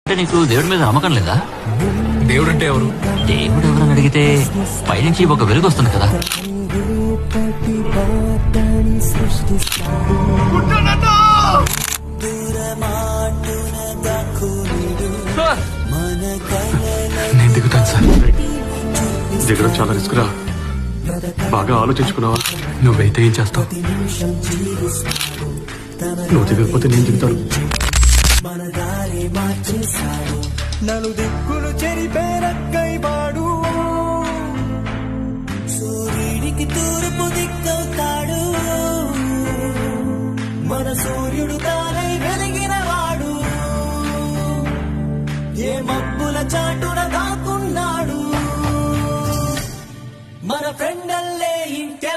అంటే నీకు దేవుడి మీద నమ్మకం లేదా? దేవుడు అంటే ఎవరు? దేవుడు ఎవరని అడిగితే పైనుంచి ఒక వెలుగు వస్తుంది కదా. నేను దిగుతాను సార్. దిగడం చాలా రిస్క్ రా, బాగా ఆలోచించుకున్నావా? నువ్వైతే ఏం చేస్తావు? నువ్వు దిగకపోతే నేను దిగుతాను. నలు దిక్కులు చెరిపేరక్కైవాడు సూర్యుడికి తూర్పు దిక్కవుతాడు మన సూర్యుడు తానై వెలిగినవాడు ఏ మబ్బుల చాటున దాక్కున్నాడు మన ఫ్రెండల్లే ఇంకె